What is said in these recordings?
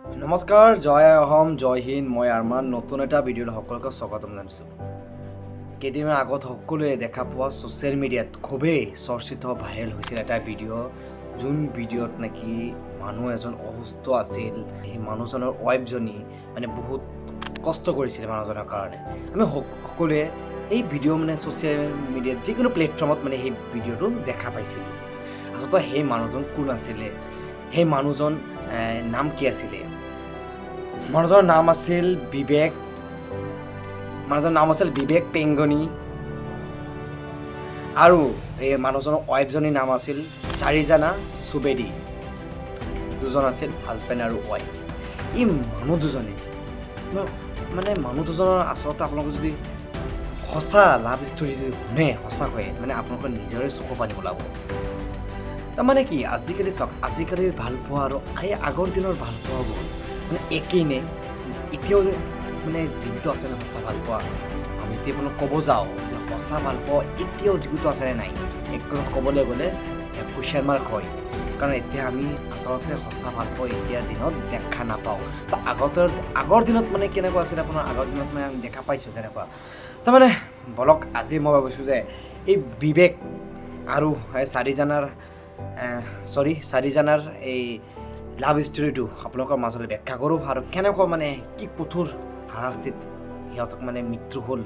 নমস্কাৰ, জয় অসম, জয় হিন্দ। মই আৰমান নতুন এটা ভিডিঅ'লৈ সকলোকে স্বাগতম জনাইছোঁ। কেইদিনমান আগত সকলোৱে দেখা পোৱা ছ'চিয়েল মিডিয়াত খুবেই চৰ্চিত ভাইৰেল হৈছিল এটা ভিডিঅ', যোন ভিডিঅ'ত নেকি মানুহ এজন অসুস্থ আছিল। সেই মানুহজনৰ ৱাইফজনী মানে বহুত কষ্ট কৰিছিলে মানুহজনৰ কাৰণে। আমি সকলোৱে এই ভিডিঅ' মানে ছ'চিয়েল মিডিয়াত যিকোনো প্লেটফৰ্মত মানে সেই ভিডিঅ'টো দেখা পাইছিলোঁ। আচলতে সেই মানুহজন কোন আছিলে, সেই মানুহজন নাম কি আছিলে? মানুহজনৰ নাম আছিল বিবেক। মানুহজনৰ নাম আছিল বিবেক পেংগনি। আৰু এই মানুহজনৰ ৱাইফজনীৰ নাম আছিল চাৰিজানা সুবেদী। দুজন আছিল হাজবেণ্ড আৰু ৱাইফ। এই মানুহ দুজনে মানে মানুহ দুজনৰ আচলতে আপোনালোকে যদি সঁচা লাভ ষ্টৰী যদি শুনে সঁচাকৈয়ে মানে আপোনালোকৰ নিজৰে চকু পানী ওলাব। তাৰমানে কি আজিকালি চাওক, আজিকালিৰ ভালপোৱা আৰু এই আগৰ দিনৰ ভালপোৱাবোৰ মানে একেই নে? এতিয়াও মানে জীৱিত আছে নে সঁচা ভালপোৱা? আমি এতিয়া আপোনাক ক'ব যাওঁ যে সঁচা ভালপোৱা এতিয়াও জীৱিত আছেনে নাই, এক কথাত ক'বলৈ গ'লে কুৱেশ্যন মাৰ্ক হয়। কাৰণ এতিয়া আমি আচলতে সঁচা ভালপোৱা এতিয়াৰ দিনত দেখা নাপাওঁ। বা আগৰ দিনত মানে কেনেকুৱা আছিল আপোনাৰ, আগৰ দিনত মানে আমি দেখা পাইছোঁ তেনেকুৱা। তাৰমানে বলক আজি মই ভাবিছোঁ যে এই বিবেক আৰু চাৰিজনাৰ এই লাভ ষ্টৰীটো আপোনালোকৰ মাজলৈ ব্যাখ্যা কৰোঁ আৰু কেনেকুৱা মানে কি কঠোৰ হাৰাশাস্তিত সিহঁতক মানে মৃত্যু হ'ল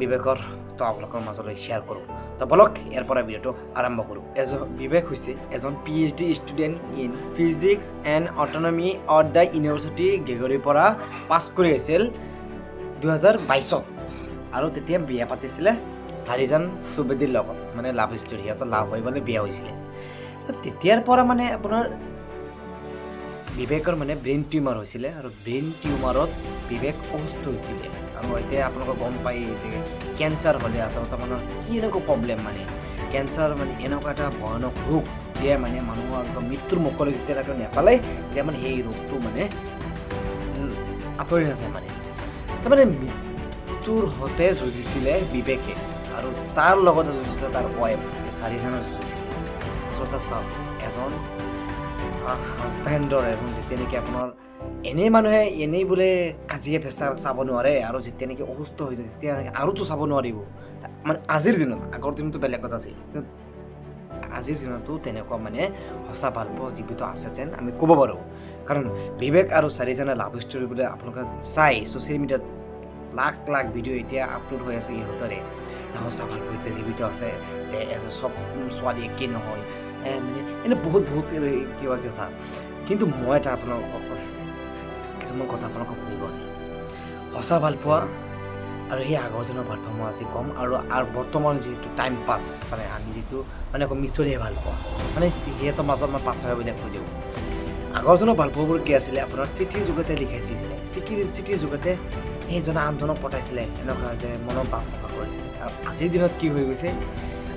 বিবেকৰ, তো আপোনালোকৰ মাজলৈ শ্বেয়াৰ কৰোঁ। তো বলক ইয়াৰ পৰা ভিডিঅ'টো আৰম্ভ কৰোঁ। বিবেক হৈছে এজন PhD student in physics and autonomy at the university গ্ৰেগৰীৰ পৰা পাছ কৰি আহিছিল 2022-ত। আৰু তেতিয়া বিয়া পাতিছিলে চাৰিজন সুবেদীৰ লগত, মানে লাভ ষ্টৰী, সিহঁতৰ লাভ হৈ পেলাই বিয়া হৈছিলে। তেতিয়াৰ পৰা মানে আপোনাৰ বিবেকৰ মানে ব্ৰেইন টিউমাৰ হৈছিলে আৰু ব্ৰেইন টিউমাৰত বিবেক অসুস্থ হৈছিলে। আৰু এতিয়া আপোনালোকে গম পায় যে কেঞ্চাৰ হ'লে আচলতে মানুহৰ কি এনেকুৱা প্ৰব্লেম, মানে কেঞ্চাৰ মানে এনেকুৱা এটা ভয়ানক ৰোগ যে মানে মানুহৰ মৃত্যুৰ মুখলৈ যেতিয়ালৈকে নেপালে তেতিয়া মানে সেই ৰোগটো মানে আঁতৰি নাযায়। মানে তাৰমানে মৃত্যুৰ সৈতে যুঁজিছিলে বিবেকে আৰু তাৰ লগতে যুঁজিছিলে তাৰ ৱাইফ, চাৰিজনে যুঁজিছিলে। আচলতে চাওক, এজন হাজবেণ্ডৰ এজন যেতিয়া নেকি আপোনাৰ এনেই মানুহে এনেই বোলে কাজিয়া ফেঁচাল চাব নোৱাৰে আৰু যেতিয়া নেকি অসুস্থ হৈ যায় তেতিয়া আৰুতো চাব নোৱাৰিব। মানে আজিৰ দিনত, আগৰ দিনতো বেলেগ কথা আছিল, কিন্তু আজিৰ দিনতো তেনেকুৱা মানে সঁচা ভালপোৱা জীৱিত আছে যেন আমি ক'ব পাৰোঁ। কাৰণ বিবেক আৰু চাৰিজনে লাভ ষ্টৰী বোলে আপোনালোকে চাই ছ'চিয়েল মিডিয়াত লাখ লাখ ভিডিঅ' এতিয়া আপলোড হৈ আছে ইহঁতৰে, সঁচা ভালপোৱা এতিয়া জীৱিত আছে, যে চব ছোৱালী একেই নহয়, মানে এনে বহুত কিবা কথা। কিন্তু মই এটা আপোনালোকক কিছুমান কথা আপোনালোকক সুধিব আছে। সঁচা ভালপোৱা আৰু সেই আগৰ দিনৰ ভালপোৱা মই আজি ক'ম, আৰু বৰ্তমান যিটো টাইম পাছ মানে আমি যিটো মানে মিছলীয়া ভালপোৱা, মানে সিহঁতৰ মাজত মই পাৰ্থক্যবিলাক কৈ দিওঁ। আগৰ দিনৰ ভালপোৱাবোৰ কি আছিলে, আপোনাৰ চিঠিৰ যোগেতে লিখাইছিলে, চিঠিৰ যোগেতে সেইজনে আনজনক পঠাইছিলে, এনেকুৱা যে মনৰ ভাৱ প্ৰকাশ কৰিছিলে। আৰু আজিৰ দিনত কি হৈ গৈছে,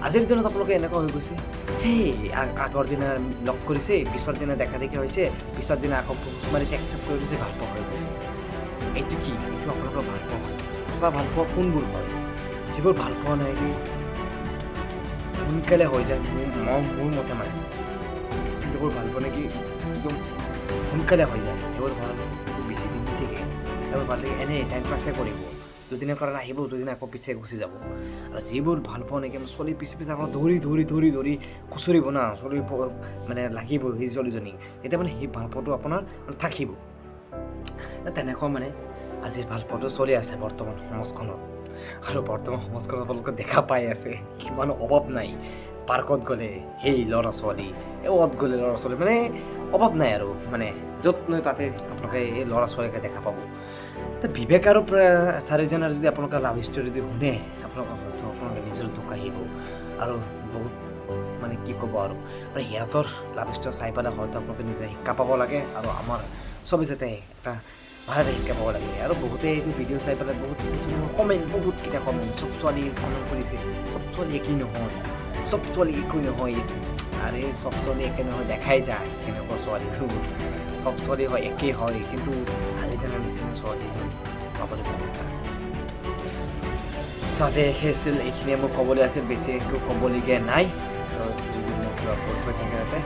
আজিৰ দিনত আপোনালোকে এনেকুৱা হৈ গৈছে, সেই আগৰ দিনা লগ কৰিছে, পিছৰ দিনা দেখা দেখি হৈছে, পিছৰ দিনা আকৌ পোষ্ট মাৰিছে, একচেপ্ট কৰি দিছে, ভালপোৱা হৈ গৈছে। এইটো কি? এইটো আপোনালোকৰ ভালপোৱা হয়? সঁচা ভালপোৱা কোনবোৰ হয়? যিবোৰ ভালপোৱা নাই কি সোনকালে হৈ যায়, মোৰ মতে মানে যিবোৰ ভালপোৱা নেকি একদম সোনকালে হৈ যায়, সেইবোৰ ভাল বেছি দিন থাকে, সেইবোৰ ভাল লাগে এনেই টাইম পাছে কৰিব, দুদিনৰ কাৰণে আহিব, দুদিন আকৌ পিছে গুচি যাব। আৰু যিবোৰ ভাল পাওঁ নেকি ছোৱালী পিছে আপোনাৰ ধৰি খুচৰিব না, ছোৱালী মানে লাগিব সেই ছোৱালীজনীক, তেতিয়া মানে সেই ভালপোৱাটো আপোনাৰ থাকিব। তেনেকুৱা মানে আজিৰ ভালপোৱাটো চলি আছে বৰ্তমান সমাজখনত। আৰু বৰ্তমান সমাজখনত আপোনালোকে দেখা পাই আছে কিমান অভাৱ নাই। পাৰ্কত গ'লে সেই ল'ৰা ছোৱালী, অত গ'লে ল'ৰা ছোৱালী, মানে অভাৱ নাই আৰু, মানে য'ত নহয় তাতে আপোনালোকে এই ল'ৰা ছোৱালীকে দেখা পাব। বিবেক আৰু চাৰিজনৰ যদি আপোনালোকে লাভ ষ্টৰী যদি শুনে আপোনালোকে নিজৰ দুখ আহিব। আৰু বহুত মানে কি ক'ব আৰু সিহঁতৰ লাভ ষ্টৰী চাই পেলাই হয়তো আপোনালোকে নিজে শিক্ষা পাব লাগে, আৰু আমাৰ চবে যাতে এটা ভাল শিক্ষা পাব লাগে। আৰু বহুতে এইটো ভিডিঅ' চাই পেলাই বহুত বহুতকেইটা কমেণ্ট, চব ছোৱালী কমেণ্ট কৰিছে, চব ছোৱালী একেই নহয়, চব ছোৱালী একো নহয়। আৰে চব ছোৱালী একে নহয়, দেখাই যায় কেনেকুৱা ছোৱালীবোৰ, চব ছোৱালী হয় একেই হয়, কিন্তু চাৰিজনৰ নিচিনা ছোৱালী পাবলৈ বহুত টান আছে। সেই আছিল, এইখিনিয়ে মোৰ ক'বলৈ আছিল, বেছি একো ক'বলগীয়া নাই। যদি মোৰ কিবা ভুল হৈ থাকে